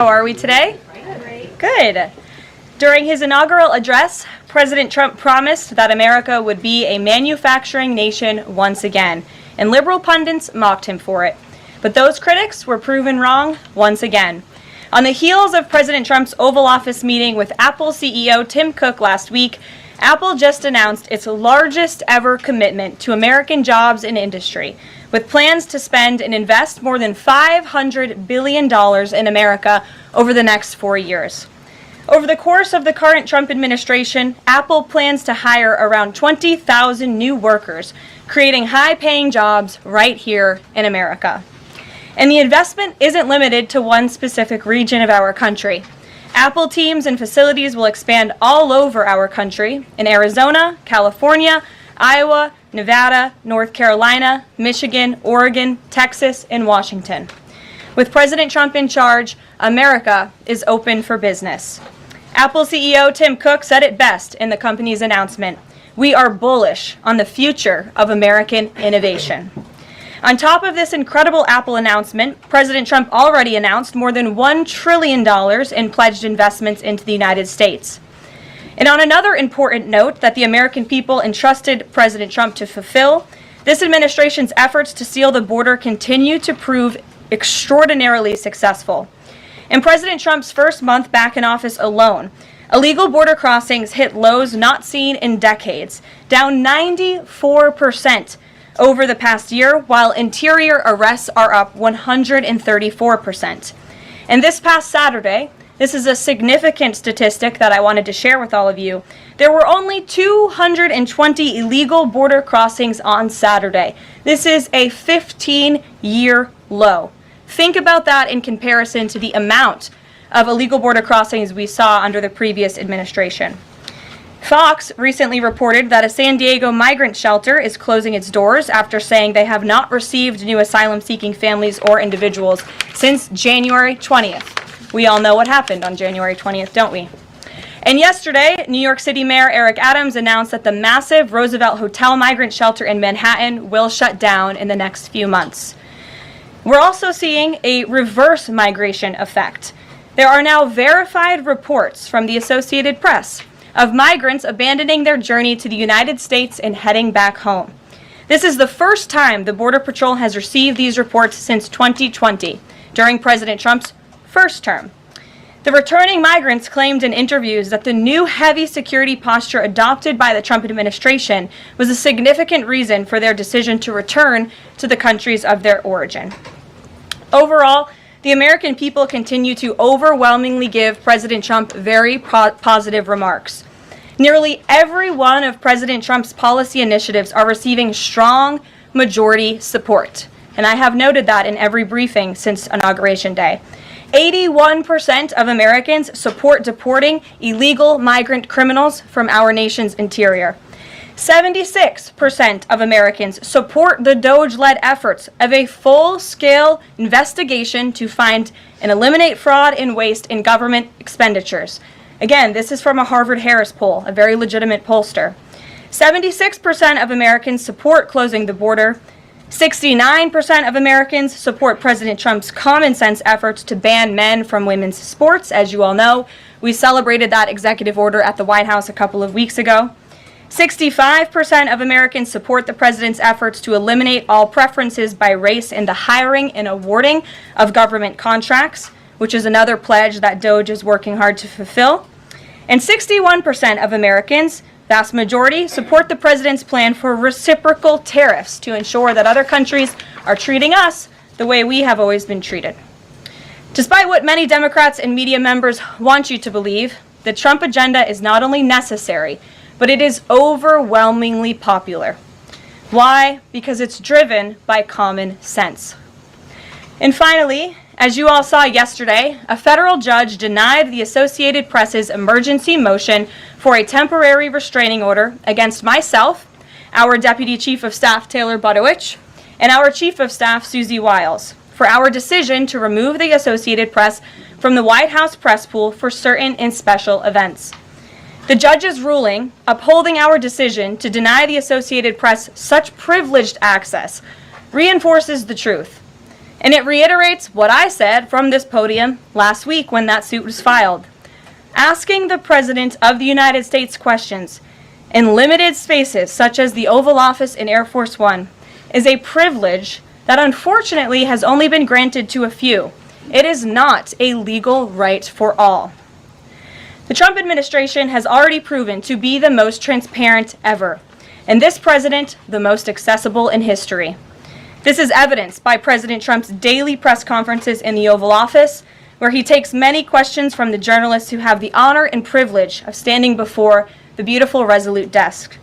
How are we today? Good. During his inaugural address, President Trump promised that America would be a manufacturing nation once again, and liberal pundits mocked him for it. But those critics were proven wrong once again. On the heels of President Trump's Oval Office meeting with Apple CEO Tim Cook last week, Apple just announced its largest ever commitment to American jobs and industry, with plans to spend and invest more than $500 billion in America over the next 4 years. Over the course of the current Trump administration, Apple plans to hire around 20,000 new workers, creating high-paying jobs right here in America. And the investment isn't limited to one specific region of our country. Apple teams and facilities will expand all over our country in Arizona, California, Iowa, Nevada, North Carolina, Michigan, Oregon, Texas, and Washington. With President Trump in charge, America is open for business. Apple CEO Tim Cook said it best in the company's announcement: "We are bullish on the future of American innovation." On top of this incredible Apple announcement, President Trump already announced more than $1 trillion in pledged investments into the United States. And on another important note that the American people entrusted President Trump to fulfill, this administration's efforts to seal the border continue to prove extraordinarily successful. In President Trump's first month back in office alone, illegal border crossings hit lows not seen in decades, down 94% over the past year, while interior arrests are up 134%. And this past Saturday, this is a significant statistic that I wanted to share with all of you, there were only 220 illegal border crossings on Saturday. This is a 15-year low. Think about that in comparison to the amount of illegal border crossings we saw under the previous administration. Fox recently reported that a San Diego migrant shelter is closing its doors after saying they have not received new asylum-seeking families or individuals since January 20th. We all know what happened on January 20th, don't we? And yesterday, New York City Mayor Eric Adams announced that the massive Roosevelt Hotel migrant shelter in Manhattan will shut down in the next few months. We're also seeing a reverse migration effect. There are now verified reports from the Associated Press of migrants abandoning their journey to the United States and heading back home. This is the first time the Border Patrol has received these reports since 2020, during President Trump's first term. The returning migrants claimed in interviews that the new heavy security posture adopted by the Trump administration was a significant reason for their decision to return to the countries of their origin. Overall, the American people continue to overwhelmingly give President Trump very positive remarks. Nearly every one of President Trump's policy initiatives are receiving strong majority support, and I have noted that in every briefing since Inauguration Day. 81% of Americans support deporting illegal migrant criminals from our nation's interior. 76% of Americans support the DOJ-led efforts of a full-scale investigation to find and eliminate fraud and waste in government expenditures. Again, this is from a Harvard-Harris poll, a very legitimate pollster. 76% of Americans support closing the border. 69% of Americans support President Trump's common-sense efforts to ban men from women's sports. As you all know, we celebrated that executive order at the White House a couple of weeks ago. 65% of Americans support the president's efforts to eliminate all preferences by race in the hiring and awarding of government contracts, which is another pledge that DOJ is working hard to fulfill. And 61% of Americans, vast majority, support the president's plan for reciprocal tariffs to ensure that other countries are treating us the way we have always been treated. Despite what many Democrats and media members want you to believe, the Trump agenda is not only necessary, but it is overwhelmingly popular. Why? Because it's driven by common sense. And finally, as you all saw yesterday, a federal judge denied the Associated Press's emergency motion for a temporary restraining order against myself, our Deputy Chief of Staff Taylor Budowich, and our Chief of Staff Susie Wiles for our decision to remove the Associated Press from the White House press pool for certain and special events. The judge's ruling, upholding our decision to deny the Associated Press such privileged access, reinforces the truth. And it reiterates what I said from this podium last week when that suit was filed. Asking the President of the United States questions in limited spaces, such as the Oval Office in Air Force One, is a privilege that unfortunately has only been granted to a few. It is not a legal right for all. The Trump administration has already proven to be the most transparent ever, and this president the most accessible in history. This is evidenced by President Trump's daily press conferences in the Oval Office, where he takes many questions from the journalists who have the honor and privilege of standing before the beautiful Resolute desk.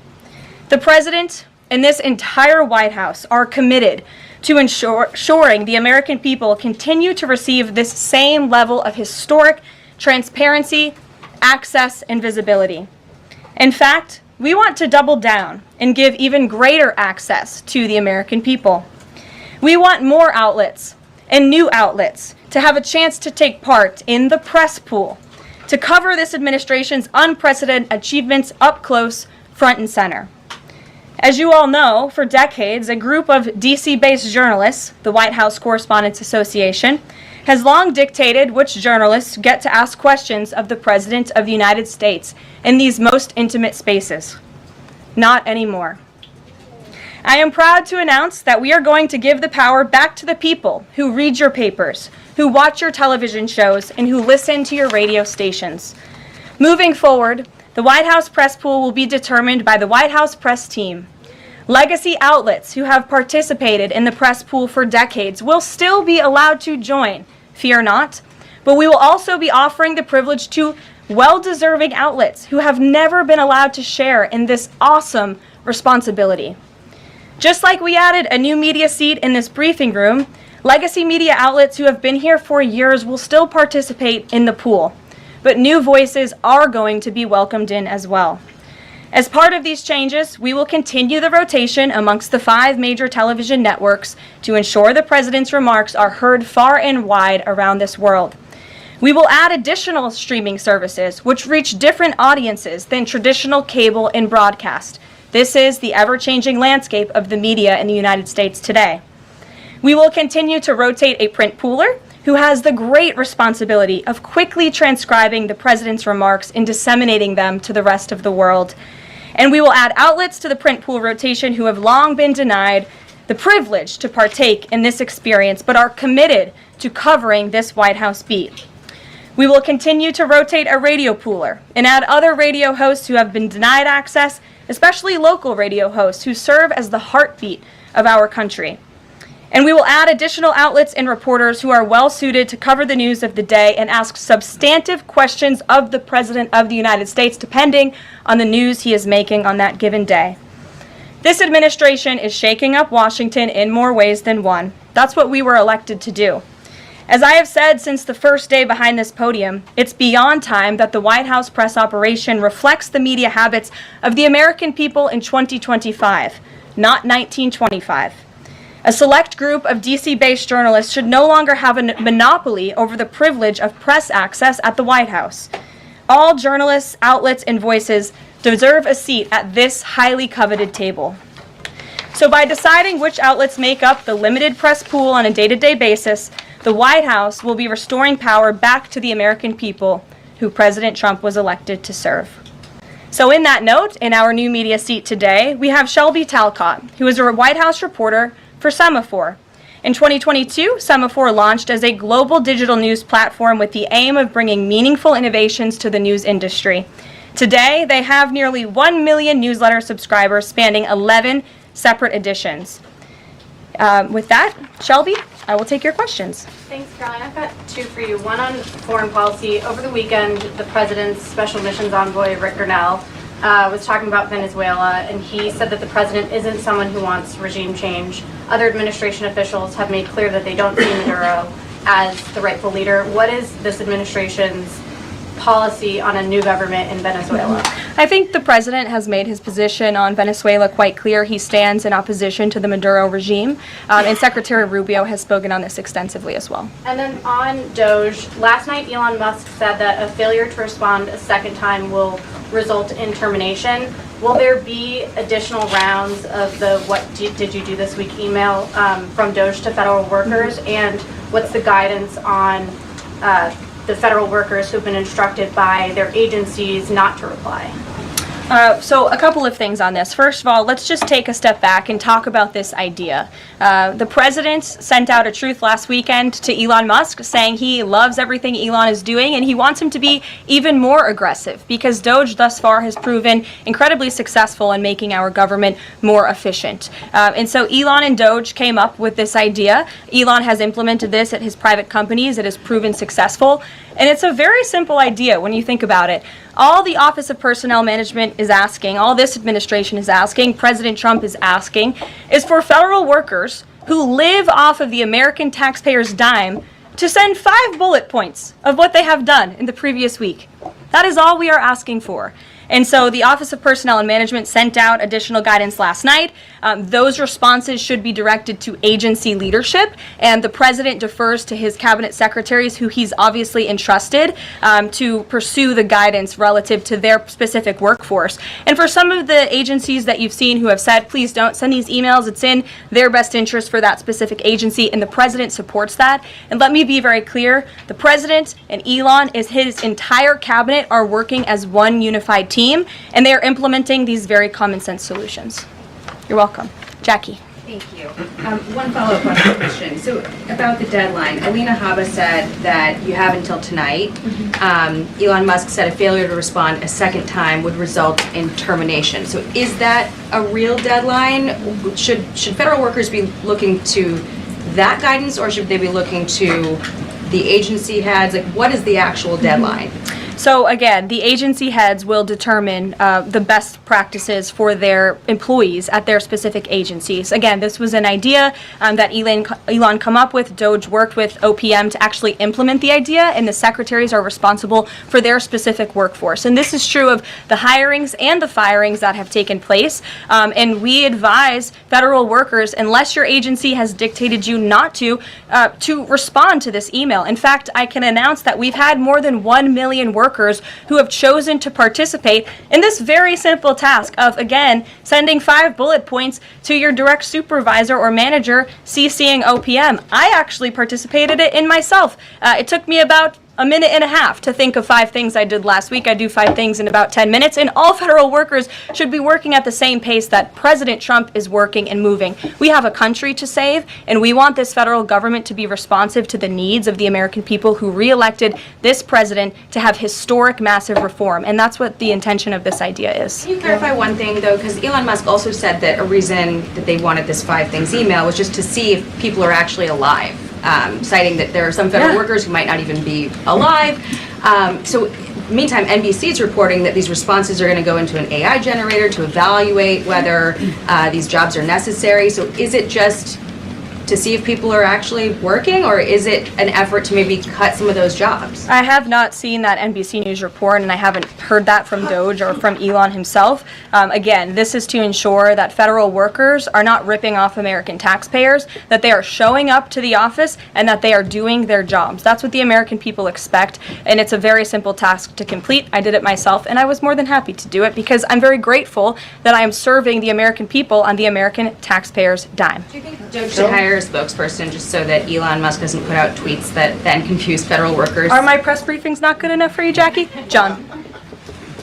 The president and this entire White House are committed to ensuring the American people continue to receive this same level of historic transparency, access, and visibility. In fact, we want to double down and give even greater access to the American people. We want more outlets and new outlets to have a chance to take part in the press pool, to cover this administration's unprecedented achievements up close, front and center. As you all know, for decades, a group of DC-based journalists, the White House Correspondents Association, has long dictated which journalists get to ask questions of the President of the United States in these most intimate spaces. Not anymore. I am proud to announce that we are going to give the power back to the people who read your papers, who watch your television shows, and who listen to your radio stations. Moving forward, the White House press pool will be determined by the White House press team. Legacy outlets who have participated in the press pool for decades will still be allowed to join, fear not, but we will also be offering the privilege to well-deserving outlets who have never been allowed to share in this awesome responsibility. Just like we added a new media seat in this briefing room, legacy media outlets who have been here for years will still participate in the pool, but new voices are going to be welcomed in as well. As part of these changes, we will continue the rotation amongst the 5 major television networks to ensure the President's remarks are heard far and wide around this world. We will add additional streaming services which reach different audiences than traditional cable and broadcast. This is the ever-changing landscape of the media in the United States today. We will continue to rotate a print pooler who has the great responsibility of quickly transcribing the President's remarks and disseminating them to the rest of the world. And we will add outlets to the print pool rotation who have long been denied the privilege to partake in this experience, but are committed to covering this White House beat. We will continue to rotate a radio pooler and add other radio hosts who have been denied access, especially local radio hosts who serve as the heartbeat of our country. And we will add additional outlets and reporters who are well suited to cover the news of the day and ask substantive questions of the President of the United States, depending on the news he is making on that given day. This administration is shaking up Washington in more ways than one. That's what we were elected to do. As I have said since the first day behind this podium, it's beyond time that the White House press operation reflects the media habits of the American people in 2025, not 1925. A select group of DC-based journalists should no longer have a monopoly over the privilege of press access at the White House. All journalists, outlets, and voices deserve a seat at this highly coveted table. So by deciding which outlets make up the limited press pool on a day-to-day basis, the White House will be restoring power back to the American people who President Trump was elected to serve. So in that note, in our new media seat today, we have Shelby Talcott, who is a White House reporter for Semafor. In 2022, Semafor launched as a global digital news platform with the aim of bringing meaningful innovations to the news industry. Today, they have nearly 1 million newsletter subscribers spanning 11 separate editions. With that, Shelby, I will take your questions. Thanks, Caroline. I've got 2 for you. One on foreign policy. Over the weekend, the President's Special Missions Envoy, Rick Grenell, was talking about Venezuela, and he said that the President isn't someone who wants regime change. Other administration officials have made clear that they don't see Maduro as the rightful leader. What is this administration's policy on a new government in Venezuela? I think the President has made his position on Venezuela quite clear. He stands in opposition to the Maduro regime, and Secretary Rubio has spoken on this extensively as well. And then on Doge, last night Elon Musk said that a failure to respond a second time will result in termination. Will there be additional rounds of the did you do this week email from DOJ to federal workers? And what's the guidance on the federal workers who've been instructed by their agencies not to reply? So a couple of things on this. First of all, let's just take a step back and talk about this idea. The president sent out a truth last weekend to Elon Musk saying he loves everything Elon is doing and he wants him to be even more aggressive because DOJ thus far has proven incredibly successful in making our government more efficient. And so Elon and DOJ came up with this idea. Elon has implemented this at his private companies. It has proven successful. And it's a very simple idea when you think about it. All the Office of Personnel Management is asking, all this administration is asking, President Trump is asking, is for federal workers who live off of the American taxpayers' dime to send 5 bullet points of what they have done in the previous week. That is all we are asking for. And so the Office of Personnel and Management sent out additional guidance last night. Those responses should be directed to agency leadership, and the president defers to his cabinet secretaries, who he's obviously entrusted to pursue the guidance relative to their specific workforce. And for some of the agencies that you've seen who have said, please don't send these emails, it's in their best interest for that specific agency, and the president supports that. And let me be very clear, the president and Elon, his entire cabinet are working as one unified team, and they are implementing these very common sense solutions. You're welcome. Jackie. Thank you. One follow-up question. So about the deadline, Alina Habba said that you have until tonight. Elon Musk said a failure to respond a second time would result in termination. So is that a real deadline? Should federal workers be looking to that guidance, or should they be looking to the agency heads? Like, what is the actual deadline? So again, the agency heads will determine the best practices for their employees at their specific agencies. Again, this was an idea that Elon come up with. DOJ worked with OPM to actually implement the idea, and the secretaries are responsible for their specific workforce. And this is true of the hirings and the firings that have taken place. And we advise federal workers, unless your agency has dictated you not to respond to this email. In fact, I can announce that we've had more than 1 million workers who have chosen to participate in this very simple task of, again, sending 5 bullet points to your direct supervisor or manager, CCing OPM. I actually participated in myself. It took me about a minute and a half to think of 5 things I did last week. I do 5 things in about 10 minutes, and all federal workers should be working at the same pace that President Trump is working and moving. We have a country to save, and we want this federal government to be responsive to the needs of the American people who re-elected this president to have historic, massive reform, and that's what the intention of this idea is. Can you clarify one thing, though? Because Elon Musk also said that a reason that they wanted this 5 things email was just to see if people are actually alive. Citing that there are some federal workers who might not even be alive. So meantime, NBC is reporting that these responses are going to go into an AI generator to evaluate whether these jobs are necessary. So is it just to see if people are actually working, or is it an effort to maybe cut some of those jobs? I have not seen that NBC News report, and I haven't heard that from DOJ or from Elon himself. Again, this is to ensure that federal workers are not ripping off American taxpayers, that they are showing up to the office, and that they are doing their jobs. That's what the American people expect, and it's a very simple task to complete. I did it myself, and I was more than happy to do it because I'm very grateful that I am serving the American people on the American taxpayers' dime. Do you think DOJ should hire a spokesperson just so that Elon Musk doesn't put out tweets that then confuse federal workers? Are my press briefings not good enough for you, Jackie? John.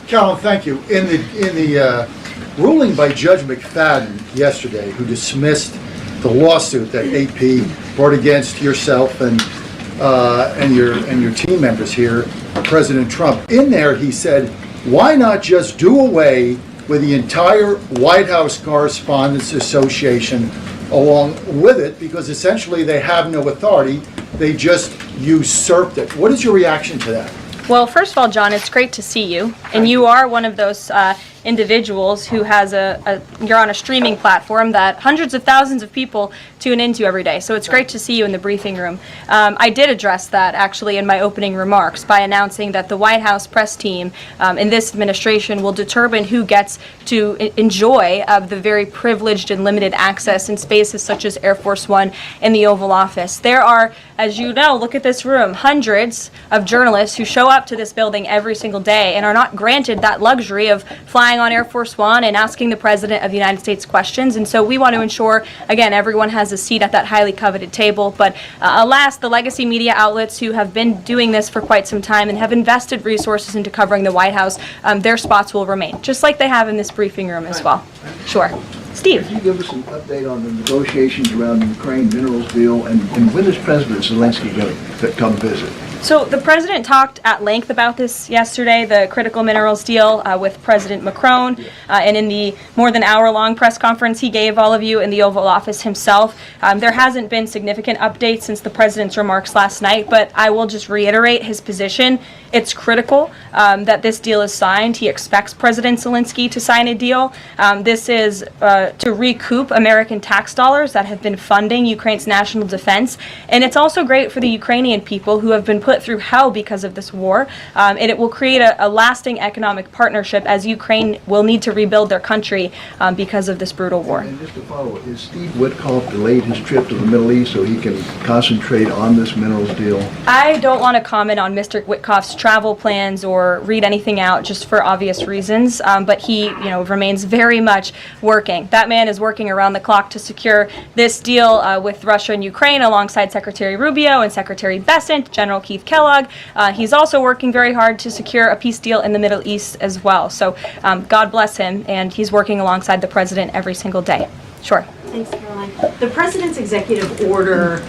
Carolyn, thank you. In the ruling by Judge McFadden yesterday, who dismissed the lawsuit that AP brought against yourself and your team members here, President Trump, in there he said, why not just do away with the entire White House Correspondents Association along with it, because essentially they have no authority, they just usurped it. What is your reaction to that? Well, first of all, John, it's great to see you, and you are one of those individuals who has you're on a streaming platform that hundreds of thousands of people tune into every day. So it's great to see you in the briefing room. I did address that actually in my opening remarks by announcing that the White House press team in this administration will determine who gets to enjoy the very privileged and limited access in spaces such as Air Force One and the Oval Office. There are, as you know, look at this room, hundreds of journalists who show up to this building every single day and are not granted that luxury of flying flying on Air Force One and asking the President of the United States questions. And so we want to ensure, again, everyone has a seat at that highly coveted table. But alas, the legacy media outlets who have been doing this for quite some time and have invested resources into covering the White House, their spots will remain, just like they have in this briefing room as well. Sure. Steve. Could you give us an update on the negotiations around the Ukraine minerals deal, and when is President Zelensky going to come visit? So the president talked at length about this yesterday, the critical minerals deal with President Macron, and in the more than hour-long press conference he gave all of you in the Oval Office himself. There hasn't been significant updates since the president's remarks last night, but I will just reiterate his position. It's critical that this deal is signed. He expects President Zelensky to sign a deal. This is to recoup American tax dollars that have been funding Ukraine's national defense, and it's also great for the Ukrainian people who have been put through hell because of this war, and it will create a lasting economic partnership as Ukraine will need to rebuild their country because of this brutal war. And just to follow, is Steve Witkoff delayed his trip to the Middle East so he can concentrate on this minerals deal? I don't want to comment on Mr. Witkoff's travel plans or read anything out just for obvious reasons, but he, remains very much working. That man is working around the clock to secure this deal with Russia and Ukraine alongside Secretary Rubio and Secretary Bessent, General Keith Kellogg. He's also working very hard to secure a peace deal in the Middle East as well. So God bless him, and he's working alongside the president every single day. Sure. Thanks, Caroline. The president's executive order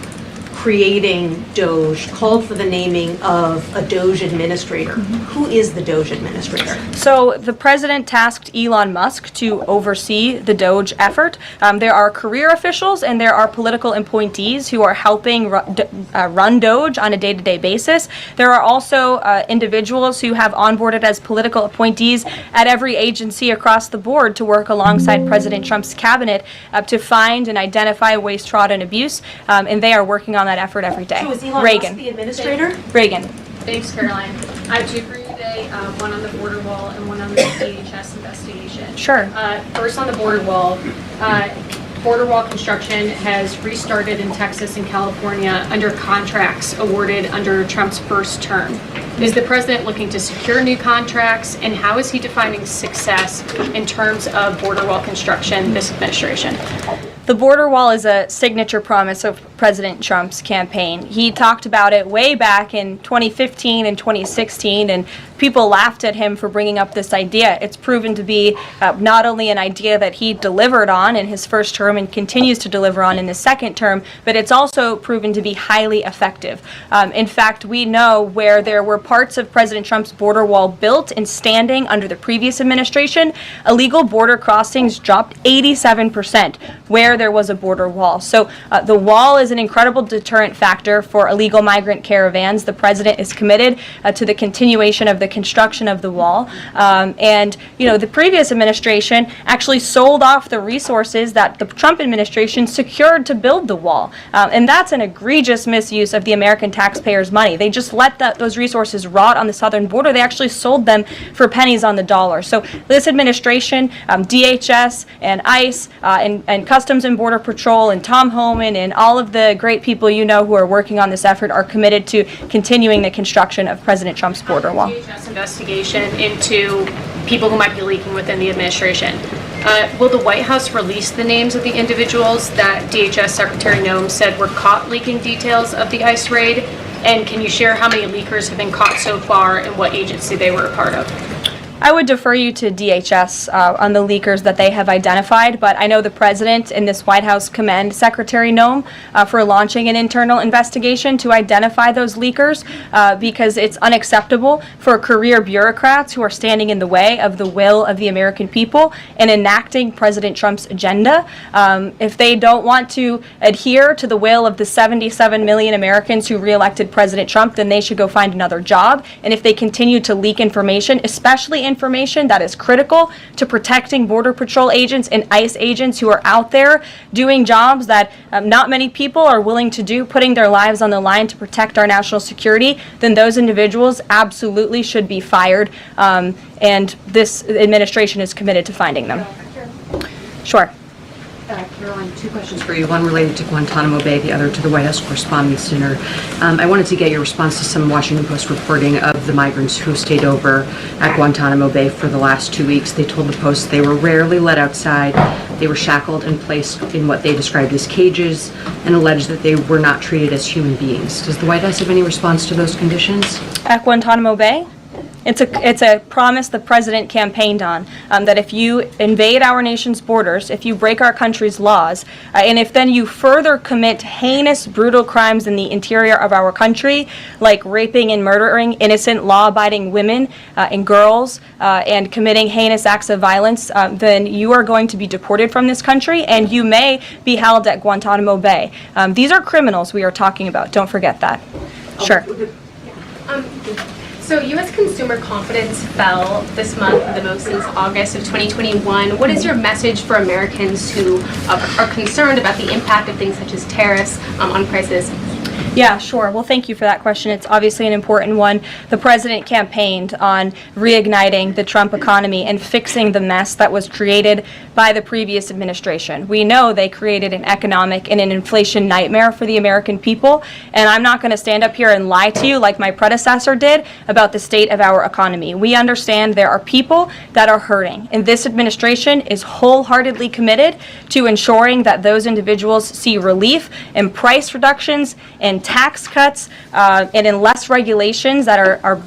creating DOGE called for the naming of a DOGE administrator. Who is the DOGE administrator? So the president tasked Elon Musk to oversee the DOGE effort. There are career officials and there are political appointees who are helping run DOGE on a day-to-day basis. There are also individuals who have onboarded as political appointees at every agency across the board to work alongside President Trump's cabinet to find and identify waste, fraud, and abuse, and they are working on that effort every day. So is Elon Reagan. Musk the administrator? Reagan. Thanks, Caroline. I have two for you today, one on the border wall and one on the DHS investigation. Sure. First on the border wall. Border wall construction has restarted in Texas and California under contracts awarded under Trump's first term. Is the president looking to secure new contracts, and how is he defining success in terms of border wall construction this administration? The border wall is a signature promise of President Trump's campaign. He talked about it way back in 2015 and 2016, and people laughed at him for bringing up this idea. It's proven to be not only an idea that he delivered on in his first term and continues to deliver on in his second term, but it's also proven to be highly effective. In fact, we know where there were parts of President Trump's border wall built and standing under the previous administration, illegal border crossings dropped 87% where there was a border wall. So the wall is an incredible deterrent factor for illegal migrant caravans. The president is committed to the continuation of the construction of the wall. And the previous administration actually sold off the resources that the Trump administration secured to build the wall. And that's an egregious misuse of the American taxpayers' money. They just let those resources rot on the southern border. They actually sold them for pennies on the dollar. So this administration, DHS and ICE and Customs and Border Patrol and Tom Homan and all of the great people who are working on this effort are committed to continuing the construction of President Trump's border wall. DHS investigation into people who might be leaking within the administration. Will the White House release the names of the individuals that DHS Secretary Noem said were caught leaking details of the ICE raid? And can you share how many leakers have been caught so far and what agency they were a part of? I would defer you to DHS on the leakers that they have identified, but I know the president and this White House commend Secretary Noem for launching an internal investigation to identify those leakers because it's unacceptable for career bureaucrats who are standing in the way of the will of the American people and enacting President Trump's agenda. If they don't want to adhere to the will of the 77 million Americans who reelected President Trump, then they should go find another job. And if they continue to leak information, especially information that is critical to protecting Border Patrol agents and ICE agents who are out there doing jobs that not many people are willing to do, putting their lives on the line to protect our national security, then those individuals absolutely should be fired, and this administration is committed to finding them. Sure. Caroline, two questions for you. One related to Guantanamo Bay, the other to the White House Correspondents' Dinner. I wanted to get your response to some Washington Post reporting of the migrants who stayed over at Guantanamo Bay for the last 2 weeks. They told the Post they were rarely let outside. They were shackled and placed in what they described as cages and alleged that they were not treated as human beings. Does the White House have any response to those conditions? At Guantanamo Bay? It's a promise the president campaigned on, that if you invade our nation's borders, if you break our country's laws, and if then you further commit heinous, brutal crimes in the interior of our country, like raping and murdering innocent, law-abiding women and girls, and committing heinous acts of violence, then you are going to be deported from this country, and you may be held at Guantanamo Bay. These are criminals we are talking about. Don't forget that. Sure. So U.S. consumer confidence fell this month the most since August of 2021. What is your message for Americans who are concerned about the impact of things such as tariffs on prices? Yeah, sure. Well, thank you for that question. It's obviously an important one. The president campaigned on reigniting the Trump economy and fixing the mess that was created by the previous administration. We know they created an economic and an inflation nightmare for the American people, and I'm not going to stand up here and lie to you like my predecessor did about the state of our economy. We understand there are people that are hurting, and this administration is wholeheartedly committed to ensuring that those individuals see relief and price reductions and tax cuts and in less regulations that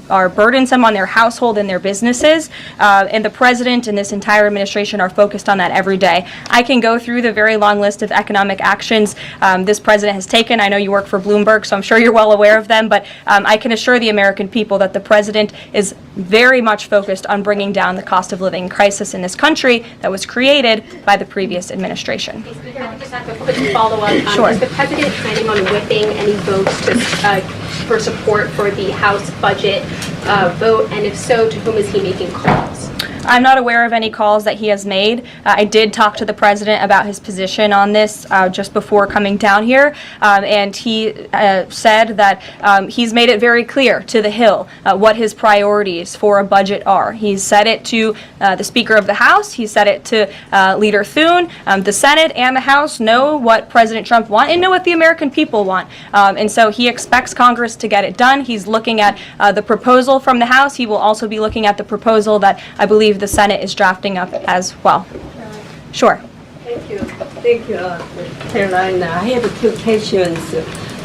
are burdensome on their household and their businesses. And the president and this entire administration are focused on that every day. I can go through the very long list of economic actions this president has taken. I know you work for Bloomberg, so I'm sure you're well aware of them, but I can assure the American people that the president is very much focused on bringing down the cost of living crisis in this country that was created by the previous administration. If I could just have a quick follow-up. Sure. Is the president planning on whipping any votes for support for the House budget vote? And if so, to whom is he making calls? I'm not aware of any calls that he has made. I did talk to the president about his position on this just before coming down here, and he said that he's made it very clear to the Hill what his priorities for a budget are. He's said it to the Speaker of the House. He said it to Leader Thune. The Senate and the House know what President Trump wants and know what the American people want. And so he expects Congress to get it done. He's looking at the proposal from the House. He will also be looking at the proposal that I believe the Senate is drafting up as well. Sure. Thank you. Thank you, Caroline. I have two questions.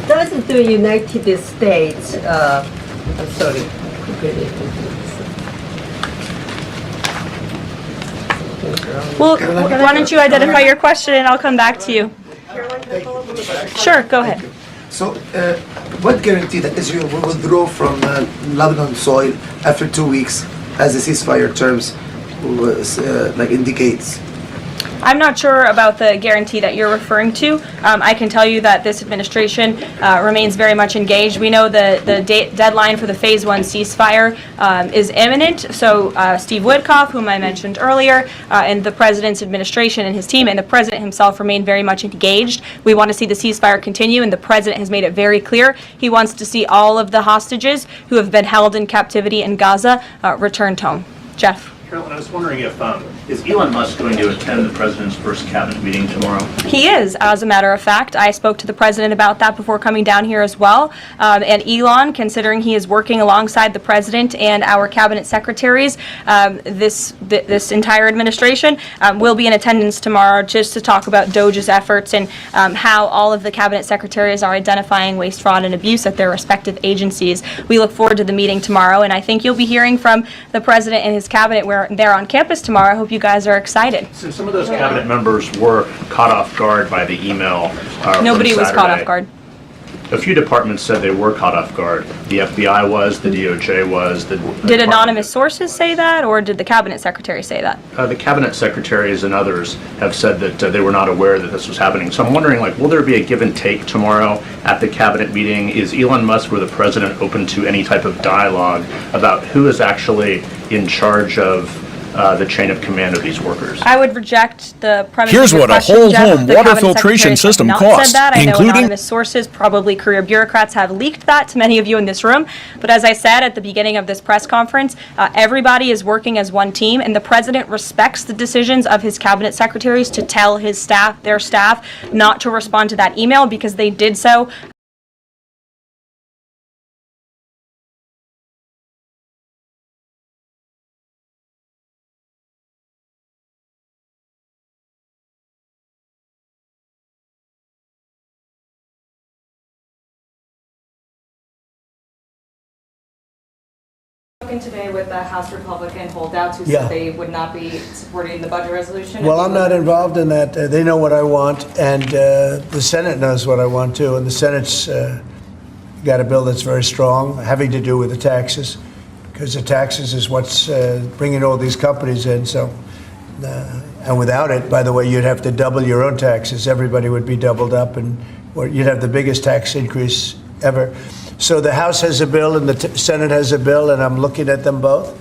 Does the United States, I'm sorry. Well, why don't you identify your question and I'll come back to you. Sure, go ahead. So, what guarantee that Israel will withdraw from Lebanon soil after 2 weeks, as the ceasefire terms indicates? I'm not sure about the guarantee that you're referring to. I can tell you that this administration remains very much engaged. We know the deadline for the Phase 1 ceasefire is imminent. So Steve Witkoff, whom I mentioned earlier, and the president's administration and his team, and the president himself remain very much engaged. We want to see the ceasefire continue, and the president has made it very clear he wants to see all of the hostages who have been held in captivity in Gaza returned home. Jeff. Carolyn, I was wondering if, is Elon Musk going to attend the president's first cabinet meeting tomorrow? He is, as a matter of fact. I spoke to the president about that before coming down here as well. And Elon, considering he is working alongside the president and our cabinet secretaries, this entire administration will be in attendance tomorrow just to talk about DOJ's efforts and how all of the cabinet secretaries are identifying waste, fraud, and abuse at their respective agencies. We look forward to the meeting tomorrow, and I think you'll be hearing from the president and his cabinet where they're on campus tomorrow. I hope you guys are excited. So some of those cabinet members were caught off guard by the email. Nobody was caught off guard. A few departments said they were caught off guard. The FBI was, the DOJ was. Did anonymous sources say that, or did the cabinet secretary say that? The cabinet secretaries and others have said that they were not aware that this was happening. So I'm wondering, will there be a give and take tomorrow at the cabinet meeting? Is Elon Musk or the president open to any type of dialogue about who is actually in charge of the chain of command of these workers? I would reject the premise Here's of your what a question, whole Jeff. home The water cabinet filtration secretaries system have not costs, said that. I know including- anonymous sources, probably career bureaucrats, have leaked that to many of you in this room. But as I said at the beginning of this press conference, everybody is working as one team, and the president respects the decisions of his cabinet secretaries to tell their staff, not to respond to that email because they did so Today with the House Republican holdouts who Yeah. said they would not be supporting the budget resolution. Well, I'm not involved in that. They know what I want, and the Senate knows what I want too. And the Senate's got a bill that's very strong, having to do with the taxes, because the taxes is what's bringing all these companies in. So, and without it, by the way, you'd have to double your own taxes. Everybody would be doubled up, and you'd have the biggest tax increase ever. So the House has a bill and the Senate has a bill, and I'm looking at them both,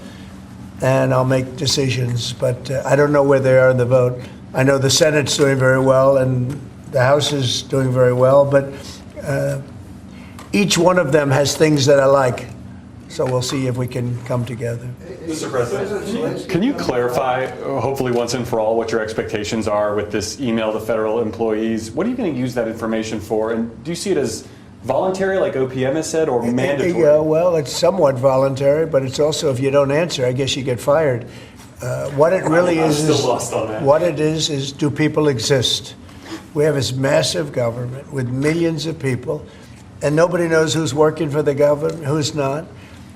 and I'll make decisions. But I don't know where they are in the vote. I know the Senate's doing very well, and the House is doing very well. But each one of them has things that I like. So we'll see if we can come together. Mr. President, can you clarify, hopefully once and for all, what your expectations are with this email to federal employees? What are you going to use that information for? And do you see it as voluntary, like OPM has said, or mandatory? Yeah, well, it's somewhat voluntary, but it's also if you don't answer, I guess you get fired. What it really I'm is, still lost on that. What it is do people exist? We have this massive government with millions of people, and nobody knows who's working for the government, who's not.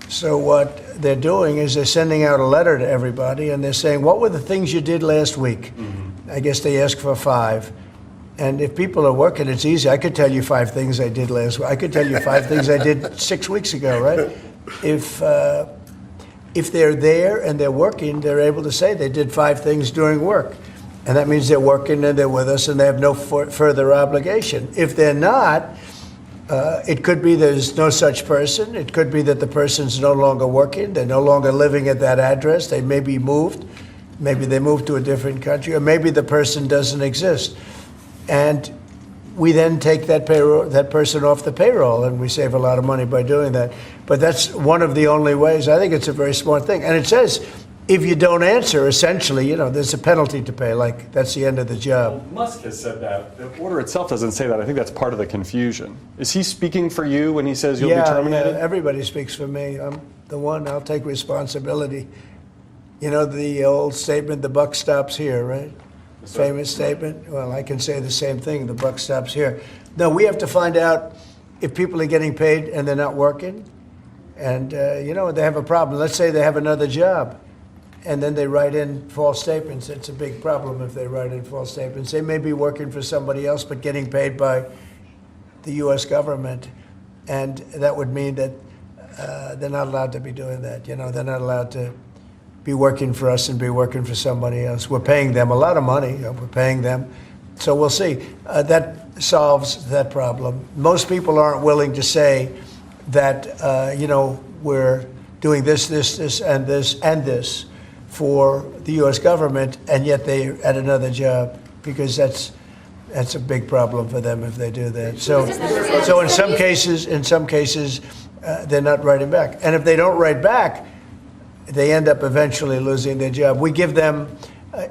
So what they're doing is they're sending out a letter to everybody, and they're saying, what were the things you did last week? I guess they ask for 5. And if people are working, it's easy. I could tell you 5 things I did last week. I could tell you 5 things I did 6 weeks ago, right? If they're there and they're working, they're able to say they did 5 things during work. And that means they're working and they're with us and they have no further obligation. If they're not, it could be there's no such person. It could be that the person's no longer working. They're no longer living at that address. They may be moved. Maybe they moved to a different country, or maybe the person doesn't exist. And we then take that person off the payroll, and we save a lot of money by doing that. But that's one of the only ways. I think it's a very smart thing. And it says, if you don't answer, essentially, there's a penalty to pay. Like, that's the end of the job. Well, Musk has said that. The order itself doesn't say that. I think that's part of the confusion. Is he speaking for you when he says you'll be terminated? Yeah, everybody speaks for me. I'm the one. I'll take responsibility. You know the old statement, the buck stops here, right? Famous statement. Well, I can say the same thing. The buck stops here. No, we have to find out if people are getting paid and they're not working, and they have a problem. Let's say they have another job, and then they write in false statements. It's a big problem if they write in false statements. They may be working for somebody else, but getting paid by the U.S. government, and that would mean that they're not allowed to be doing that. They're not allowed to be working for us and be working for somebody else. We're paying them a lot of money. We're paying them. So we'll see. That solves that problem. Most people aren't willing to say that, we're doing this, and this, and this for the U.S. government, and yet they're at another job, because that's a big problem for them if they do that. So in some cases, they're not writing back. And if they don't write back, they end up eventually losing their job. We give them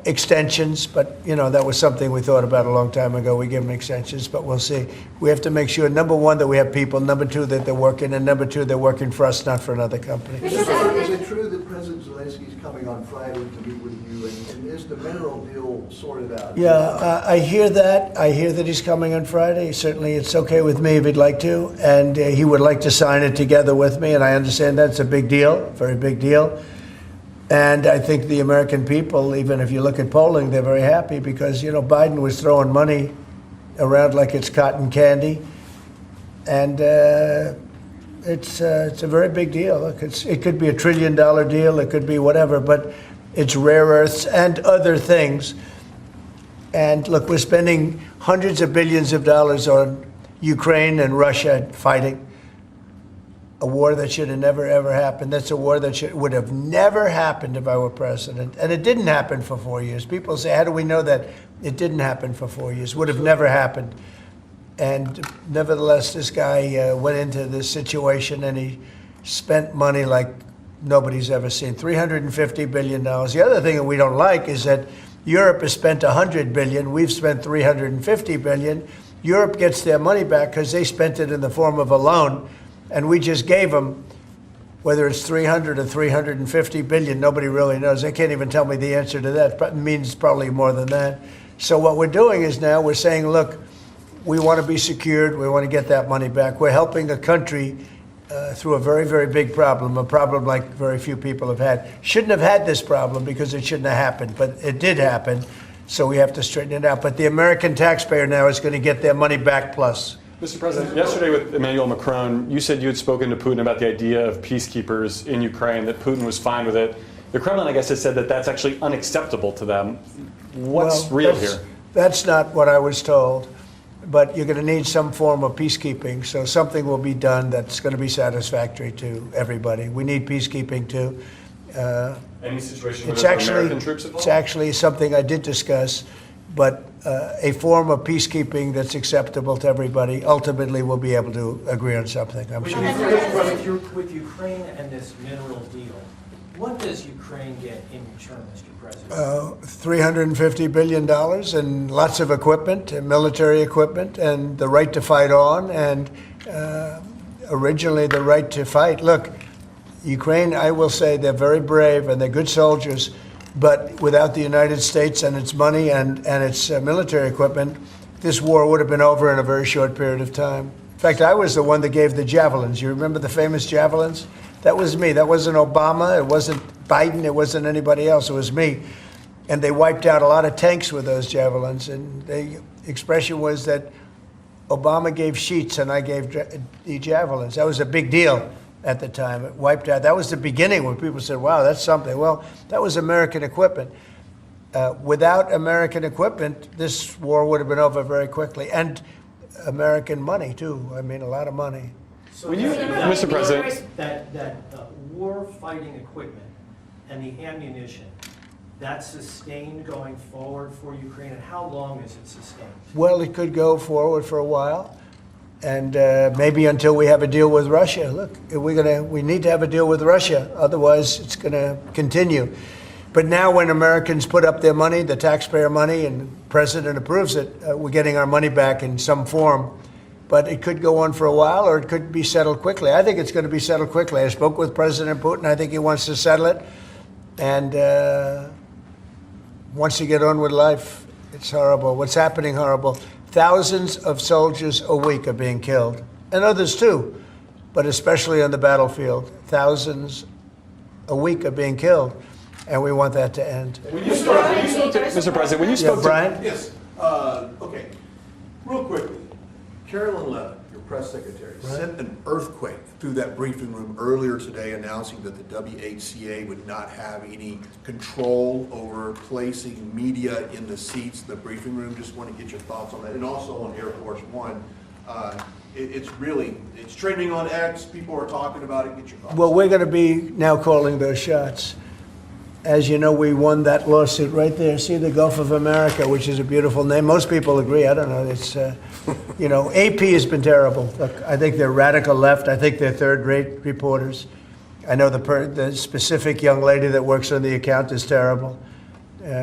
extensions, but that was something we thought about a long time ago. We give them extensions, but we'll see. We have to make sure, number one, that we have people, number two, that they're working, and number two, they're working for us, not for another company. Is it true that President Zelensky is coming on Friday to meet with you, and is the mineral deal sorted out? Yeah, I hear that. I hear that he's coming on Friday. Certainly, it's okay with me if he'd like to, and he would like to sign it together with me, and I understand that's a big deal, very big deal. And I think the American people, even if you look at polling, they're very happy because, Biden was throwing money around like it's cotton candy. And it's a very big deal. Look, it could be $1 trillion deal. It could be whatever, but it's rare earths and other things. And look, we're spending hundreds of billions of dollars on Ukraine and Russia fighting a war that should have never, ever happened. That's a war that would have never happened if I were president. And it didn't happen for 4 years. People say, how do we know that it didn't happen for 4 years? Would have never happened. And nevertheless, this guy went into this situation and he spent money like nobody's ever seen, $350 billion. The other thing that we don't like is that Europe has spent $100 billion. We've spent $350 billion. Europe gets their money back because they spent it in the form of a loan, and we just gave them, whether it's 300 or 350 billion, nobody really knows. They can't even tell me the answer to that, but it means probably more than that. So what we're doing is now we're saying, look, we want to be secured. We want to get that money back. We're helping a country through a very, very big problem, a problem like very few people have had. Shouldn't have had this problem because it shouldn't have happened, but it did happen, so we have to straighten it out. But the American taxpayer now is going to get their money back plus. Mr. President, yesterday with Emmanuel Macron, you said you had spoken to Putin about the idea of peacekeepers in Ukraine, that Putin was fine with it. The Kremlin, I guess, has said that that's actually unacceptable to them. What's real here? That's not what I was told. But you're going to need some form of peacekeeping, so something will be done that's going to be satisfactory to everybody. We need peacekeeping too. Any situation where there's American troops involved? It's actually something I did discuss, but a form of peacekeeping that's acceptable to everybody. Ultimately, we'll be able to agree on something, I'm sure. With Ukraine and this mineral deal, what does Ukraine get in return, Mr. President? $350 billion and lots of equipment, and military equipment, and the right to fight on, and originally the right to fight. Look, Ukraine, I will say, they're very brave and they're good soldiers, but without the United States and its money and its military equipment, this war would have been over in a very short period of time. In fact, I was the one that gave the javelins. You remember the famous javelins? That was me. That wasn't Obama. It wasn't Biden. It wasn't anybody else. It was me. And they wiped out a lot of tanks with those javelins. And the expression was that Obama gave sheets and I gave the javelins. That was a big deal at the time. It wiped out. That was the beginning when people said, wow, that's something. Well, that was American equipment. Without American equipment, this war would have been over very quickly. And American money, too. I mean, a lot of money. So Mr. President, that war-fighting equipment and the ammunition, that's sustained going forward for Ukraine, and how long is it sustained? Well, it could go forward for a while, and maybe until we have a deal with Russia. Look, we need to have a deal with Russia, otherwise it's going to continue. But now when Americans put up their money, the taxpayer money, and the president approves it, we're getting our money back in some form. But it could go on for a while, or it could be settled quickly. I think it's going to be settled quickly. I spoke with President Putin. I think he wants to settle it, and wants to get on with life. It's horrible. What's happening horrible. Thousands of soldiers a week are being killed, and others too, but especially on the battlefield. Thousands a week are being killed, and we want that to end. Mr. President, when you spoke Brian? Yes. Okay. Real quickly, Carolyn Levitt, your press secretary, sent an earthquake through that briefing room earlier today announcing that the WHCA would not have any control over placing media in the seats in the briefing room. Just want to get your thoughts on that. And also on Air Force One, it's trending on X. People are talking about it. Get your thoughts. Well, we're going to be now calling those shots. As you know, we won that lawsuit right there. See, the Gulf of America, which is a beautiful name. Most people agree. I don't know. It's, AP has been terrible. Look, I think they're radical left. I think they're third-rate reporters. I know the specific young lady that works on the account is terrible.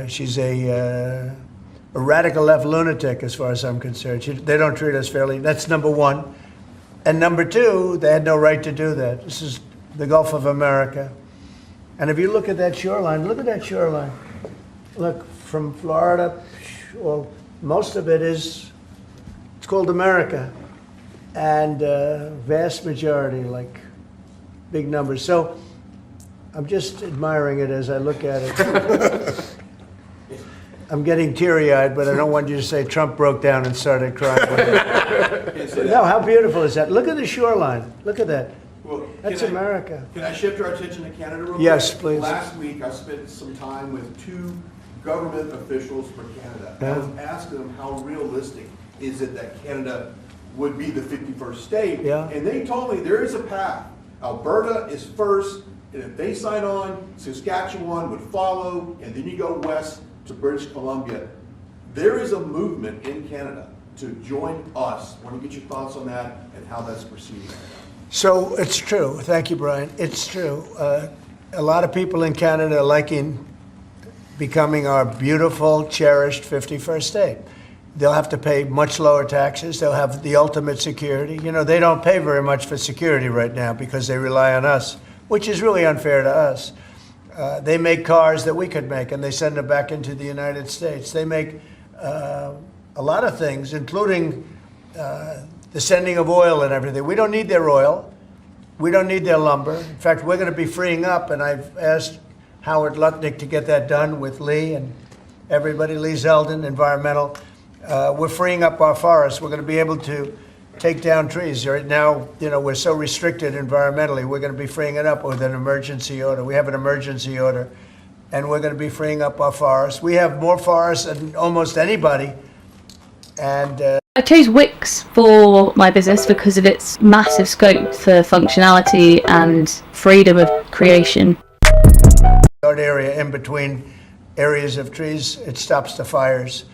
She's a radical left lunatic, as far as I'm concerned. They don't treat us fairly. That's number one. And number two, they had no right to do that. This is the Gulf of America. And if you look at that shoreline, look at that shoreline. Look, from Florida, well, most of it it's called America. And vast majority, like big numbers. So I'm just admiring it as I look at it. I'm getting teary-eyed, but I don't want you to say Trump broke down and started crying. No, how beautiful is that? Look at the shoreline. Look at that. Well, That's America. Can I shift our attention to Canada real quick? Yes, please. Last week, I spent some time with two government officials for Canada. Yeah. I was asking them how realistic is it that Canada would be the 51st state? Yeah. And they told me there is a path Alberta is first, and if they sign on, Saskatchewan would follow, and then you go west to British Columbia. There is a movement in Canada to join us. Want to get your thoughts on that and how that's proceeding right now? So it's true. Thank you, Brian. It's true. A lot of people in Canada are liking becoming our beautiful, cherished 51st state. They'll have to pay much lower taxes. They'll have the ultimate security. You know, they don't pay very much for security right now because they rely on us, which is really unfair to us. They make cars that we could make, and they send them back into the United States. They make a lot of things, including the sending of oil and everything. We don't need their oil. We don't need their lumber. In fact, we're going to be freeing up, and I've asked Howard Lutnick to get that done with Lee and everybody, Lee Zeldin, environmental. We're freeing up our forests. We're going to be able to take down trees. Right now, you know, we're so restricted environmentally. We're going to be freeing it up with an emergency order. We have an emergency order, and we're going to be freeing up our forests. We have more forests than almost anybody, and I chose Wix for my business because of its massive scope for functionality and freedom of creation. Area in between areas of trees, it stops the fires.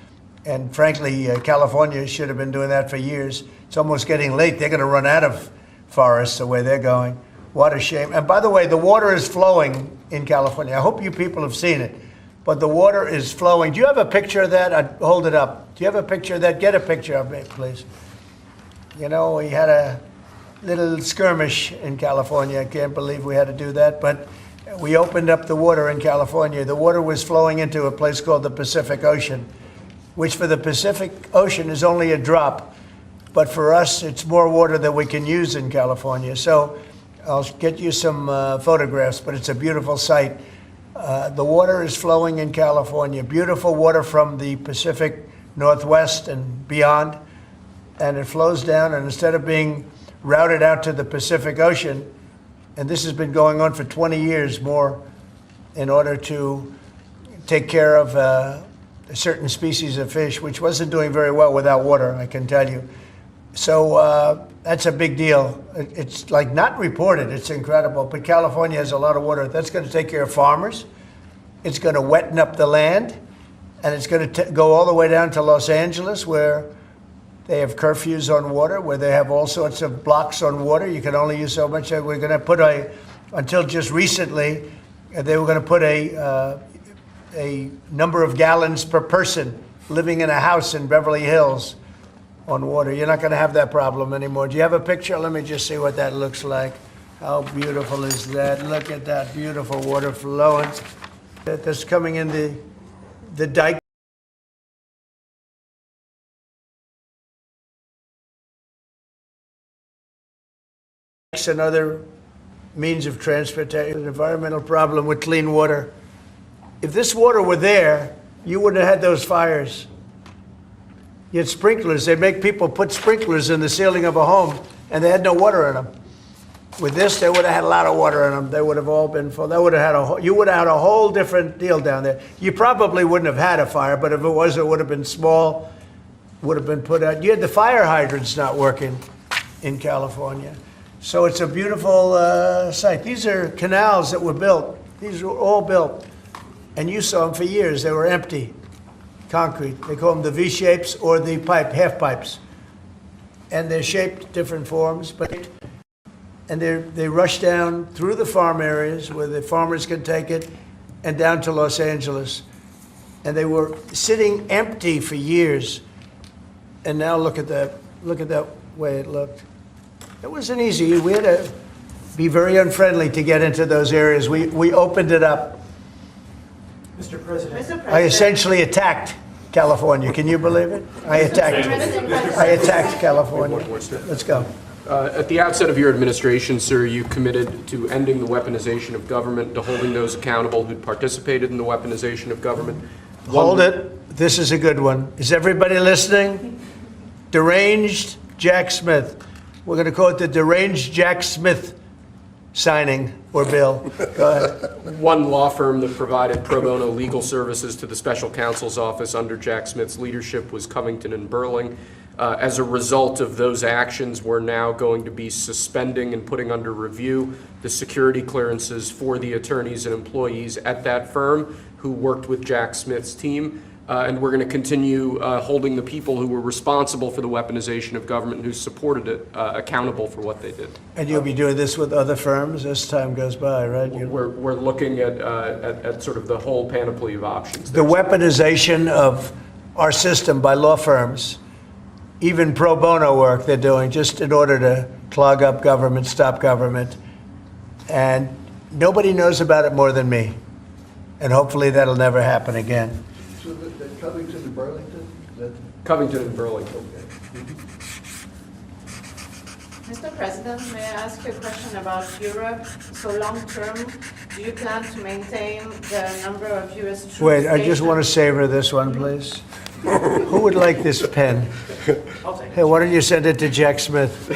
And frankly, California should have been doing that for years. It's almost getting late. They're going to run out of forests the way they're going. What a shame. And by the way, the water is flowing in California. I hope you people have seen it. But the water is flowing. Do you have a picture of that? I'd hold it up. Do you have a picture of that? Get a picture of it, please. You know, we had a little skirmish in California. I can't believe we had to do that. But we opened up the water in California. The water was flowing into a place called the Pacific Ocean, which for the Pacific Ocean is only a drop. But for us, it's more water than we can use in California. So I'll get you some photographs, but it's a beautiful sight. The water is flowing in California. Beautiful water from the Pacific Northwest and beyond. And it flows down, and instead of being routed out to the Pacific Ocean, and this has been going on for 20 years more in order to take care of a certain species of fish, which wasn't doing very well without water, I can tell you. So that's a big deal. It's like not reported. It's incredible. But California has a lot of water. That's going to take care of farmers. It's going to wetten up the land. And it's going to go all the way down to Los Angeles, where they have curfews on water, where they have all sorts of blocks on water. You can only use so much. We're going to put until just recently, they were going to put a number of gallons per person living in a house in Beverly Hills on water. You're not going to have that problem anymore. Do you have a picture? Let me just see what that looks like. How beautiful is that? Look at that beautiful water flowing. That's coming in the dike. And other means of transportation. An environmental problem with clean water. If this water were there, you wouldn't have had those fires. You had sprinklers. They make people put sprinklers in the ceiling of a home, and they had no water in them. With this, they would have had a lot of water in them. They would have all been full. They would have had you would have had a whole different deal down there. You probably wouldn't have had a fire, but if it was, it would have been small, would have been put out. You had the fire hydrants not working in California. So it's a beautiful site. These are canals that were built. These were all built. And you saw them for years. They were empty, concrete. They call them the V-shapes or the half pipes. And they're shaped different forms, and they rush down through the farm areas where the farmers can take it and down to Los Angeles. And they were sitting empty for years. And now look at that way it looked. It wasn't easy. We had to be very unfriendly to get into those areas. We opened it up. Mr. President. I essentially attacked California. Can you believe it? I attacked California. Let's go. At the outset of your administration, sir, you committed to ending the weaponization of government, to holding those accountable who participated in the weaponization of government. Hold it. This is a good one. Is everybody listening? Deranged Jack Smith. We're going to call it the Deranged Jack Smith signing or bill. Go ahead. One law firm that provided pro bono legal services to the special counsel's office under Jack Smith's leadership was Covington & Burling. As a result of those actions, we're now going to be suspending and putting under review the security clearances for the attorneys and employees at that firm who worked with Jack Smith's team. And we're going to continue holding the people who were responsible for the weaponization of government and who supported it accountable for what they did. And you'll be doing this with other firms as time goes by, right? We're looking at sort of the whole panoply of options. The weaponization of our system by law firms, even pro bono work they're doing just in order to clog up government, stop government. And nobody knows about it more than me. And hopefully that'll never happen again. So the Covington and Burlington? Covington and Burlington. Mr. President, may I ask you a question about Europe? So long term, do you plan to maintain the number of U.S. troops? Wait, I just want to savor this one, please. Who would like this pen? Hey, why don't you send it to Jack Smith?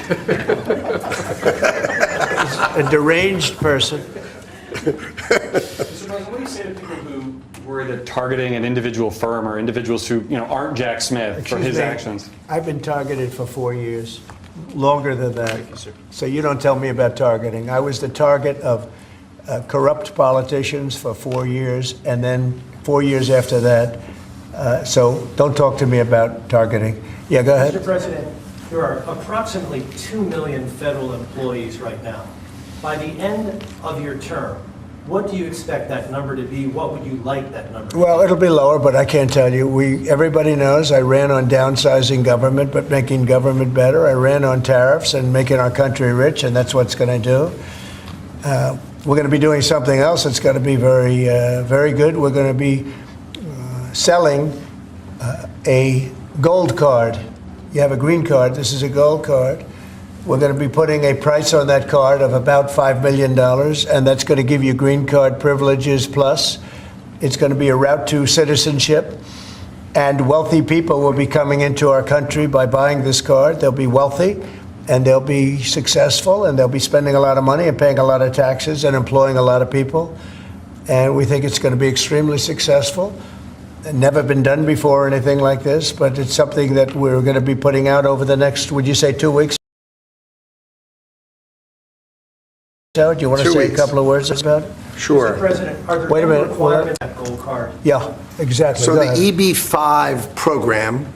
A deranged person. Mr. President, what do you say to people who worry that targeting an individual firm or individuals who aren't Jack Smith for his actions? I've been targeted for 4 years, longer than that. Thank you, sir. So you don't tell me about targeting. I was the target of corrupt politicians for 4 years, and then 4 years after that. So don't talk to me about targeting. Yeah, go ahead. Mr. President, there are approximately 2 million federal employees right now. By the end of your term, what do you expect that number to be? What would you like that number to be? Well, it'll be lower, but I can't tell you. Everybody knows I ran on downsizing government, but making government better. I ran on tariffs and making our country rich, and that's what's going to do. We're going to be doing something else that's going to be very, very good. We're going to be selling a gold card. You have a green card. This is a gold card. We're going to be putting a price on that card of about $5 million, and that's going to give you green card privileges plus. It's going to be a route to citizenship, and wealthy people will be coming into our country by buying this card. They'll be wealthy, and they'll be successful, and they'll be spending a lot of money and paying a lot of taxes and employing a lot of people. And we think it's going to be extremely successful. Never been done before or anything like this, but it's something that we're going to be putting out over the next, would you say, 2 weeks? Do you want to 2 say weeks. a couple of words about it? Sure. Mr. President, are there Wait a any minute. requirements on that gold card? Yeah, exactly. So Go the ahead. EB-5 program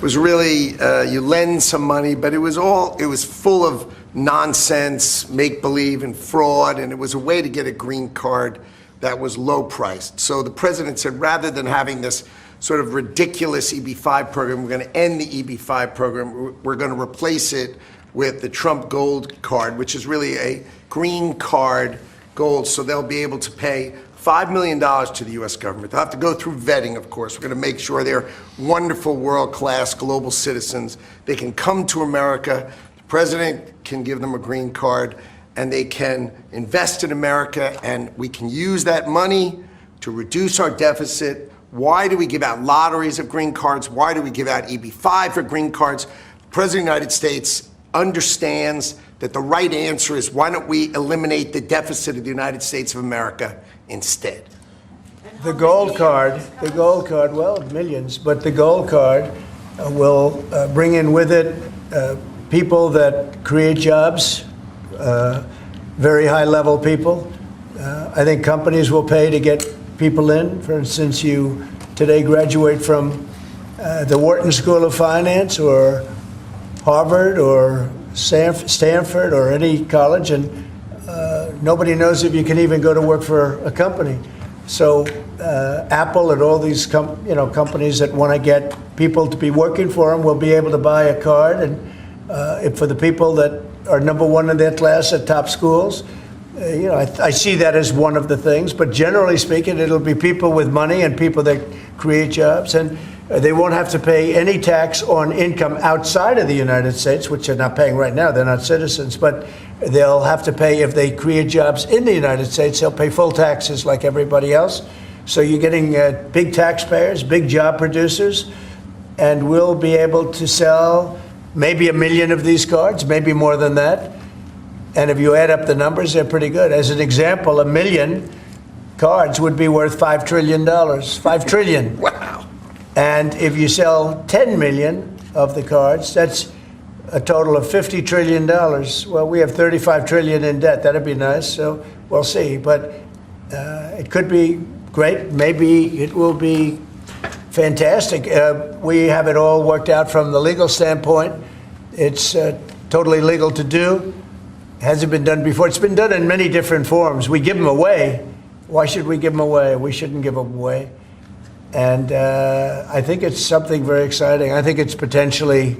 was really, you lend some money, but it was full of nonsense, make-believe, and fraud, and it was a way to get a green card that was low-priced. So the president said, rather than having this sort of ridiculous EB-5 program, we're going to end the EB-5 program. We're going to replace it with the Trump Gold Card, which is really a green card gold. So they'll be able to pay $5 million to the U.S. government. They'll have to go through vetting, of course. We're going to make sure they're wonderful, world-class global citizens. They can come to America. The president can give them a green card, and they can invest in America, and we can use that money to reduce our deficit. Why do we give out lotteries of green cards? Why do we give out EB-5 for green cards? The President of the United States understands that the right answer is, why don't we eliminate the deficit of the United States of America instead? The gold card, well, millions, but the gold card will bring in with it people that create jobs, very high-level people. I think companies will pay to get people in. For instance, you today graduate from the Wharton School of Finance or Harvard or Stanford or any college, and nobody knows if you can even go to work for a company. So Apple and all these companies that want to get people to be working for them will be able to buy a card, and for the people that are number one in their class at top schools, I see that as one of the things. But generally speaking, it'll be people with money and people that create jobs, and they won't have to pay any tax on income outside of the United States, which they're not paying right now. They're not citizens, but they'll have to pay if they create jobs in the United States. They'll pay full taxes like everybody else. So you're getting big taxpayers, big job producers, and we'll be able to sell maybe 1 million of these cards, maybe more than that. And if you add up the numbers, they're pretty good. As an example, 1 million cards would be worth $5 trillion. $5 trillion. Wow. And if you sell 10 million, of the cards. That's a total of $50 trillion. Well, we have $35 trillion in debt. That'd be nice. So we'll see. But it could be great. Maybe it will be fantastic. We have it all worked out from the legal standpoint. It's totally legal to do. Hasn't been done before. It's been done in many different forms. We give them away. Why should we give them away? We shouldn't give them away. And I think it's something very exciting. I think it's potentially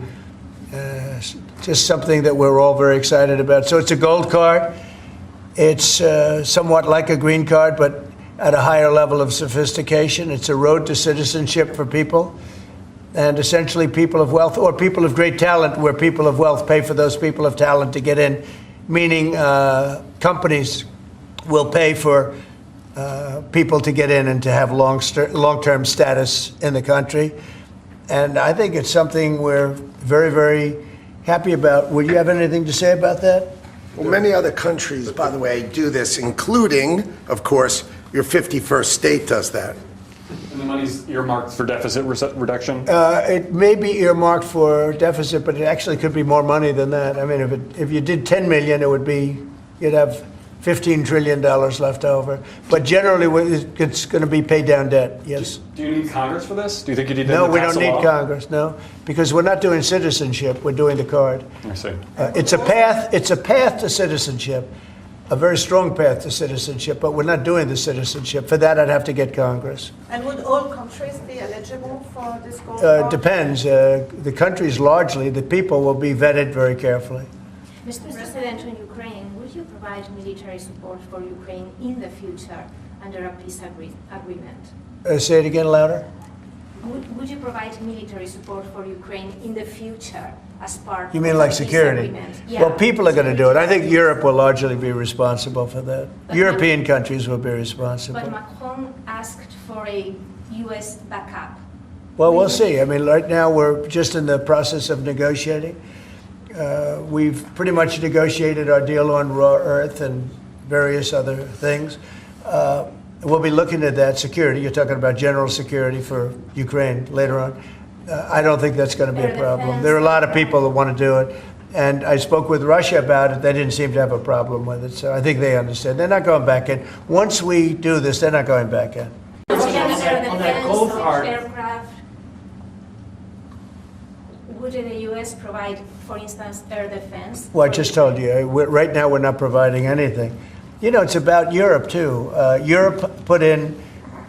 just something that we're all very excited about. So it's a gold card. It's somewhat like a green card, but at a higher level of sophistication. It's a road to citizenship for people. And essentially people of wealth or people of great talent, where people of wealth pay for those people of talent to get in, meaning companies will pay for people to get in and to have long-term status in the country. And I think it's something we're very, very happy about. Would you have anything to say about that? Well, many other countries, by the way, do this, including, of course, your 51st state does that. And the money's earmarked for deficit reduction? It may be earmarked for deficit, but it actually could be more money than that. I mean, if you did 10 million, you'd have $15 trillion left over. But generally, it's going to be paid down debt, yes. Do you need Congress for this? Do you think you need No, we don't need Congress, no. Because we're not doing citizenship, we're doing the card. I see. It's a path to citizenship, a very strong path to citizenship, but we're not doing the citizenship. For that, I'd have to get Congress. And would all countries be eligible for this gold card? Depends. The countries largely, the people will be vetted very carefully. Mr. President, on Ukraine, would you provide military support for Ukraine in the future under a peace agreement? Say it again louder. Would you provide military support for Ukraine in the future as part You mean of like a peace security? agreement? Yeah. Well, people are going to do it. I think Europe will largely be responsible for that. European countries will be responsible. But Macron asked for a U.S. backup. Well, we'll see. I mean, right now we're just in the process of negotiating. We've pretty much negotiated our deal on raw earth and various other things. We'll be looking at that security. You're talking about general security for Ukraine later on. I don't think that's going to be a problem. There are a lot of people that want to do it. And I spoke with Russia about it. They didn't seem to have a problem with it. So I think they understand. They're not going back in. Once we do this, they're not going back in. On that gold card, Aircraft. Would the U.S. provide, for instance, air defense? Well, I just told you, right now we're not providing anything. You know, it's about Europe, too. Europe put in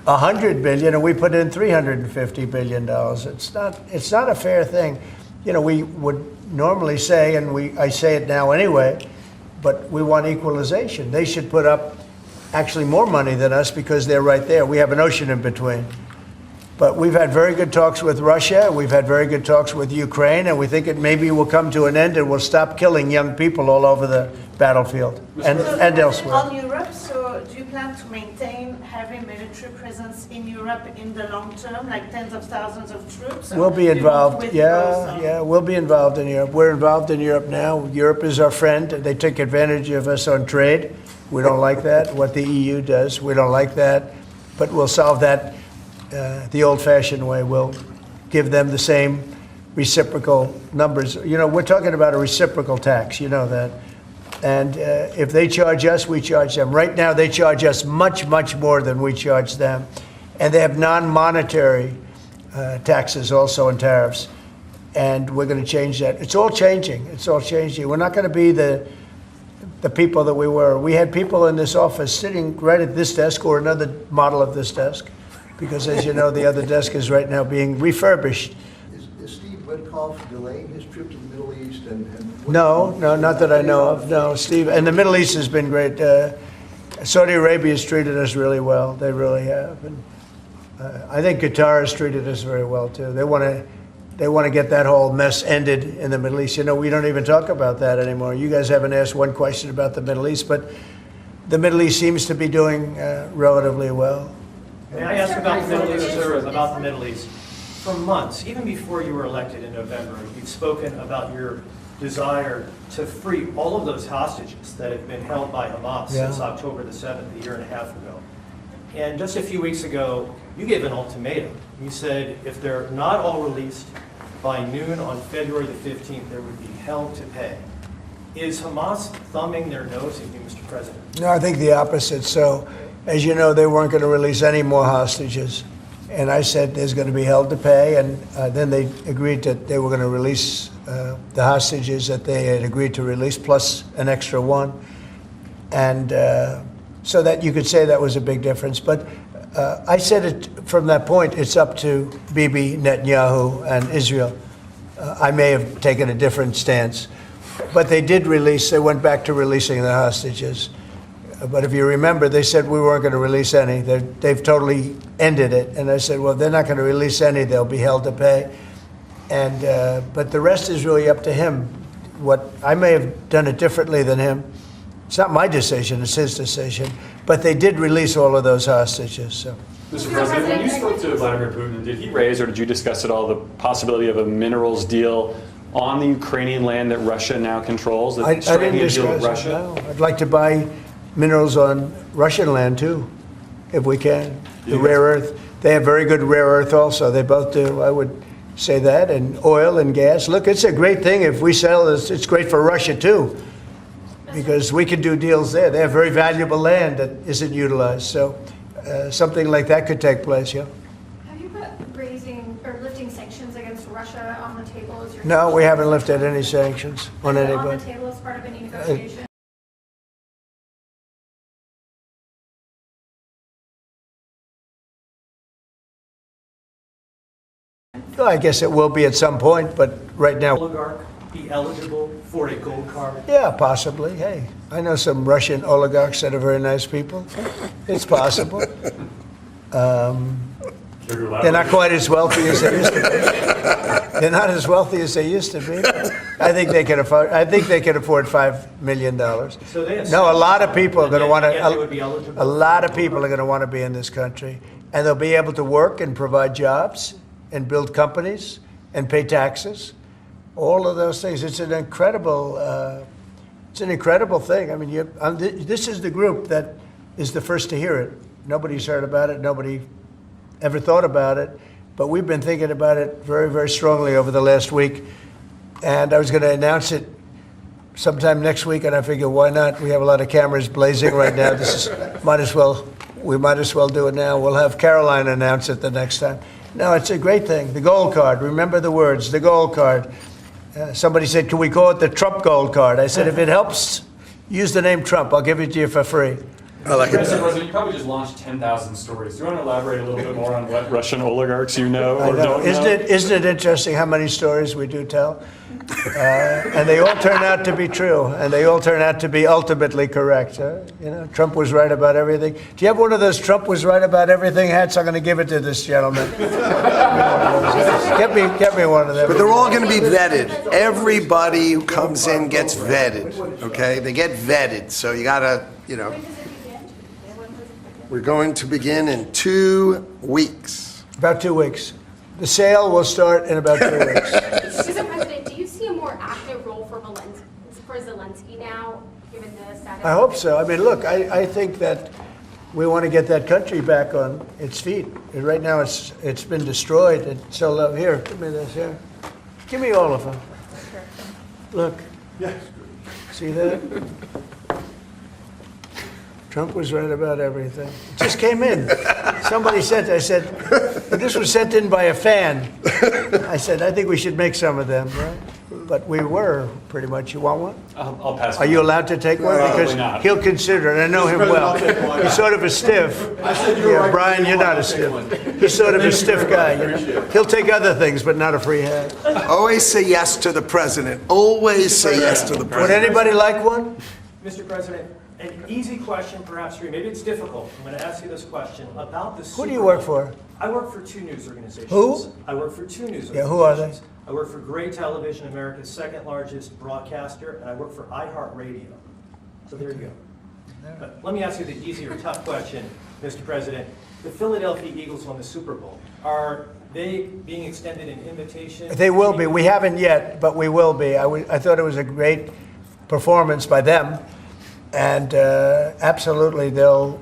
$100 billion, and we put in $350 billion. It's not a fair thing. You know, we would normally say, and I say it now anyway, but we want equalization. They should put up actually more money than us because they're right there. We have an ocean in between. But we've had very good talks with Russia. We've had very good talks with Ukraine, and we think it maybe will come to an end and we'll stop killing young people all over the battlefield and elsewhere. On Europe, so do you plan to maintain heavy military presence in Europe in the long term, like tens of thousands of troops? We'll be involved. Yeah, we'll be involved in Europe. We're involved in Europe now. Europe is our friend. They take advantage of us on trade. We don't like that. What the EU does, we don't like that. But we'll solve that the old-fashioned way. We'll give them the same reciprocal numbers. You know, we're talking about a reciprocal tax. You know that. And if they charge us, we charge them. Right now, they charge us much, much more than we charge them. And they have non-monetary taxes also and tariffs. And we're going to change that. It's all changing. It's all changing. We're not going to be the people that we were. We had people in this office sitting right at this desk or another model of this desk. Because, as you know, the other desk is right now being refurbished. Is Steve Witkoff delaying his trip to the Middle East? No, not that I know of. No, Steve. And the Middle East has been great. Saudi Arabia has treated us really well. They really have. And I think Qatar has treated us very well, too. They want to get that whole mess ended in the Middle East. You know, we don't even talk about that anymore. You guys haven't asked one question about the Middle East, but the Middle East seems to be doing relatively well. May I ask about the Middle East? For months, even before you were elected in November, you've spoken about your desire to free all of those hostages that have been held by Hamas since October the 7th, a year and a half ago. And just a few weeks ago, you gave an ultimatum. You said if they're not all released, by noon on February the 15th, there would be hell to pay. Is Hamas thumbing their nose at you, Mr. President? No, I think the opposite. So, as you know, they weren't going to release any more hostages. And I said there's going to be hell to pay. And then they agreed that they were going to release the hostages that they had agreed to release, plus an extra one. And so that you could say that was a big difference. But I said it from that point, it's up to Bibi Netanyahu and Israel. I may have taken a different stance. But they did release, they went back to releasing the hostages. But if you remember, they said we weren't going to release any. They've totally ended it. And I said, well, they're not going to release any. They'll be held to pay. And but the rest is really up to him. What I may have done it differently than him. It's not my decision, it's his decision. But they did release all of those hostages. So. Mr. President, when you spoke to Vladimir Putin, did he raise or did you discuss at all the possibility of a minerals deal on the Ukrainian land that Russia now controls? I didn't discuss it, no. I'd like to buy minerals on Russian land too, if we can. The rare earth. They have very good rare earth also. They both do. I would say that. And oil and gas. Look, it's a great thing. If we sell this, it's great for Russia too, because we can do deals there. They have very valuable land that isn't utilized. So something like that could take place, yeah. Have you put raising or lifting sanctions against Russia on the table as your No, we haven't lifted any sanctions on anybody. on the table as part of any negotiation? Well, I guess it will be at some point, but right now. Oligarch be eligible for a gold card? Yeah, possibly. Hey, I know some Russian oligarchs that are very nice people. It's possible. They're not quite as wealthy as they used to be. They're not as wealthy as they used to be. I think they can afford. I think they can afford $5 million. So they No, a lot of people are going to want they would be eligible. to. A lot of people are going to want to be in this country, and they'll be able to work and provide jobs and build companies and pay taxes. All of those things. It's an incredible. It's an incredible thing. I mean, this is the group that is the first to hear it. Nobody's heard about it. Nobody ever thought about it, but we've been thinking about it very, very strongly over the last week. And I was going to announce it sometime next week, and I figured, why not? We have a lot of cameras blazing right now. We might as well do it now. We'll have Caroline announce it the next time. No, it's a great thing. The gold card. Remember the words, the gold card. Somebody said, can we call it the Trump gold card? I said, if it helps, use the name Trump. I'll give it to you for free. I like it. Mr. President, you probably just launched 10,000 stories. Do you want to elaborate a little bit more on what Russian oligarchs you know or don't know? Isn't it interesting how many stories we do tell? And they all turn out to be true, and they all turn out to be ultimately correct. You know, Trump was right about everything. Do you have one of those Trump was right about everything hats? I'm going to give it to this gentleman. Get me one of them. But they're all going to be vetted. Everybody who comes in gets vetted, okay? They get vetted, so you got to, you know. We're going to begin in 2 weeks. About 2 weeks. The sale will start in about 2 weeks. Mr. President, do you see a more active role for Zelensky now, given the status? I hope so. I mean, look, I think that we want to get that country back on its feet. And right now, it's been destroyed. And so, here, give me this here. Give me all of them. Look. Yes. See that? Trump was right about everything. It just came in. Somebody said, I said, this was sent in by a fan. I said, I think we should make some of them, right? But we were, pretty much. You want one? I'll pass. Are you allowed to take one? Because not. he'll consider it. I know him well. He's sort of a stiff. Yeah, Brian, you're not a stiff. He's sort of a stiff guy. You know? He'll take other things, but not a free hand. Always say yes to the president. Always say yes to the president. Would anybody like one? Mr. President, an easy question perhaps for you. Maybe it's difficult. I'm going to ask you this question about the Who do you work for? I work for 2 news organizations. Who? I work for 2 news organizations. Yeah, who are they? I work for Gray Television, America's second largest broadcaster, and I work for iHeartRadio. So there you go. But let me ask you the easier, tough question, Mr. President. The Philadelphia Eagles won the Super Bowl. Are they being extended an invitation? They will be. We haven't yet, but we will be. I thought it was a great performance by them. And absolutely, they'll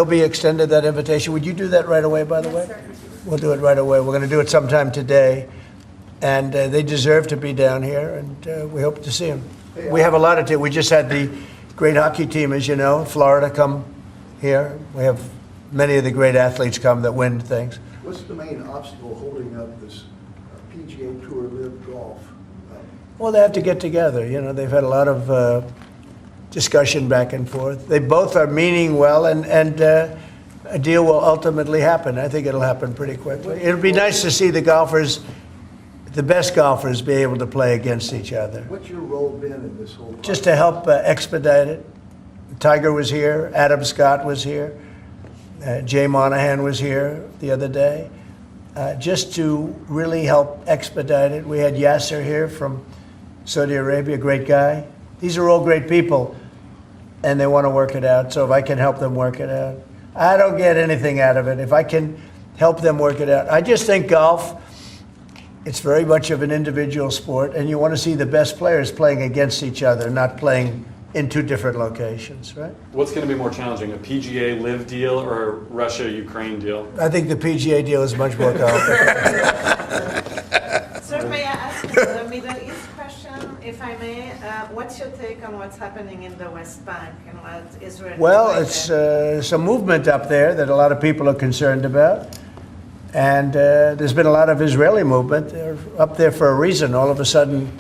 be extended that invitation. Would you do that right away, by the way? We'll do it right away. We're going to do it sometime today. And they deserve to be down here, and we hope to see them. We have a lot of teams. We just had the great hockey team, as you know, Florida come here. We have many of the great athletes come that win things. What's the main obstacle holding up this PGA Tour Live Golf? Well, they have to get together. You know, they've had a lot of discussion back and forth. They both are meaning well, and a deal will ultimately happen. I think it'll happen pretty quickly. It'll be nice to see the golfers, the best golfers, be able to play against each other. What's your role been in this whole process? Just to help expedite it. Tiger was here, Adam Scott was here, Jay Monahan was here the other day, just to really help expedite it. We had Yasser here from Saudi Arabia, great guy. These are all great people, and they want to work it out. So if I can help them work it out, I don't get anything out of it. If I can help them work it out. I just think golf, it's very much of an individual sport, and you want to see the best players playing against each other, not playing in two different locations, right? What's going to be more challenging, a PGA Live deal or a Russia-Ukraine deal? I think the PGA deal is much more complicated. Sir, may I ask you the Middle East question, if I may? What's your take on what's happening in the West Bank and what Israel is Well, doing it's there? some movement up there that a lot of people are concerned about. And there's been a lot of Israeli movement. They're up there for a reason. All of a sudden,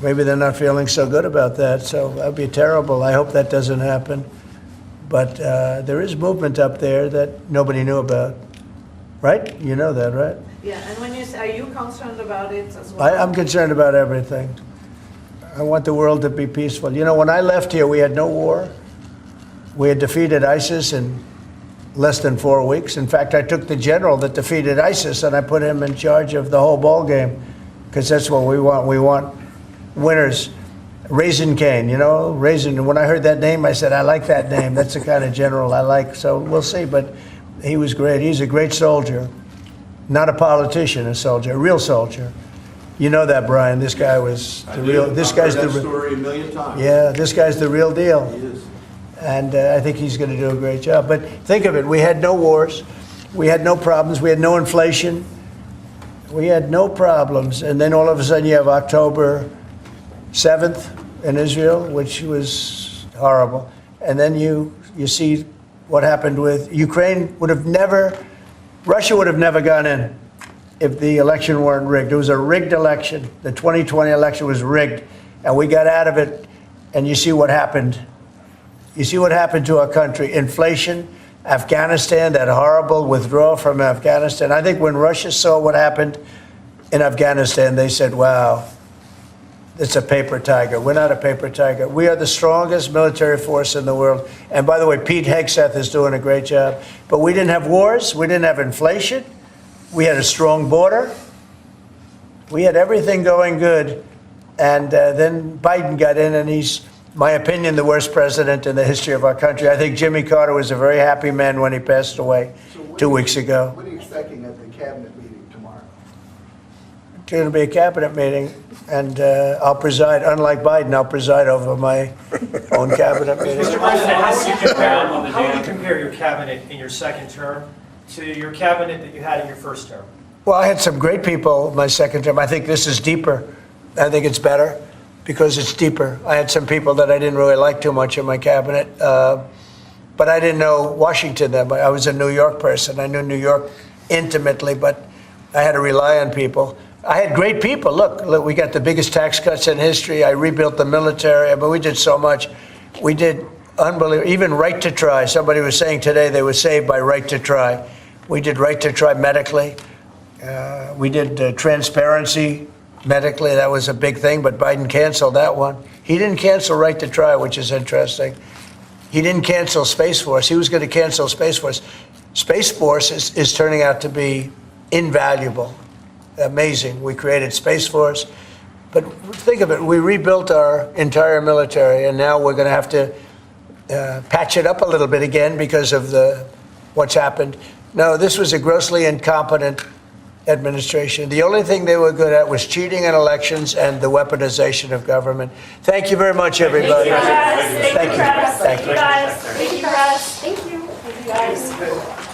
maybe they're not feeling so good about that. So that would be terrible. I hope that doesn't happen. But there is movement up there that nobody knew about. Right? You know that, right? Yeah, and when you say, are you concerned about it as well? I'm concerned about everything. I want the world to be peaceful. You know, when I left here, we had no war. We had defeated ISIS in less than 4 weeks. In fact, I took the general that defeated ISIS and I put him in charge of the whole ball game, because that's what we want. We want winners. Raisin Cane, you know, Raisin. When I heard that name, I said, I like that name. That's the kind of general I like. So we'll see. But he was great. He's a great soldier. Not a politician, a soldier, a real soldier. You know that, Brian. This guy was the real. This guy's the. I've heard that story a million times. Yeah, this guy's the real deal. He is. And I think he's going to do a great job. But think of it. We had no wars. We had no problems. We had no inflation. We had no problems. And then all of a sudden you have October 7th in Israel, which was horrible. And then you see what happened with Ukraine. Russia would have never gone in if the election weren't rigged. It was a rigged election. The 2020 election was rigged. And we got out of it. And you see what happened. You see what happened to our country. Inflation, Afghanistan, that horrible withdrawal from Afghanistan. I think when Russia saw what happened in Afghanistan, they said, wow, it's a paper tiger. We're not a paper tiger. We are the strongest military force in the world. And by the way, Pete Hegseth is doing a great job. But we didn't have wars. We didn't have inflation. We had a strong border. We had everything going good. And then Biden got in, and he's, my opinion, the worst president in the history of our country. I think Jimmy Carter was a very happy man when he passed away 2 weeks ago. What are you expecting at the cabinet meeting tomorrow? It's going to be a cabinet meeting, and I'll preside. Unlike Biden, I'll preside over my own cabinet meeting. Mr. President, how would you compare your cabinet in your second term to your cabinet that you had in your first term? Well, I had some great people my second term. I think this is deeper. I think it's better because it's deeper. I had some people that I didn't really like too much in my cabinet, but I didn't know Washington then. I was a New York person. I knew New York intimately, but I had to rely on people. I had great people. Look, we got the biggest tax cuts in history. I rebuilt the military. I mean, we did so much. We did unbelievable. Even Right to Try. Somebody was saying today they were saved by Right to Try. We did Right to Try medically. We did transparency medically. That was a big thing, but Biden canceled that one. He didn't cancel Right to Try, which is interesting. He didn't cancel Space Force. He was going to cancel Space Force. Space Force is turning out to be invaluable. Amazing. We created Space Force. But think of it. We rebuilt our entire military, and now we're going to have to patch it up a little bit again because of what's happened. No, this was a grossly incompetent administration. The only thing they were good at was cheating in elections and the weaponization of government. Thank you very much, everybody. Thank you, guys. Thank you. Thank you, guys. Thank you. Thank you, guys. Thank you. Thank you, guys.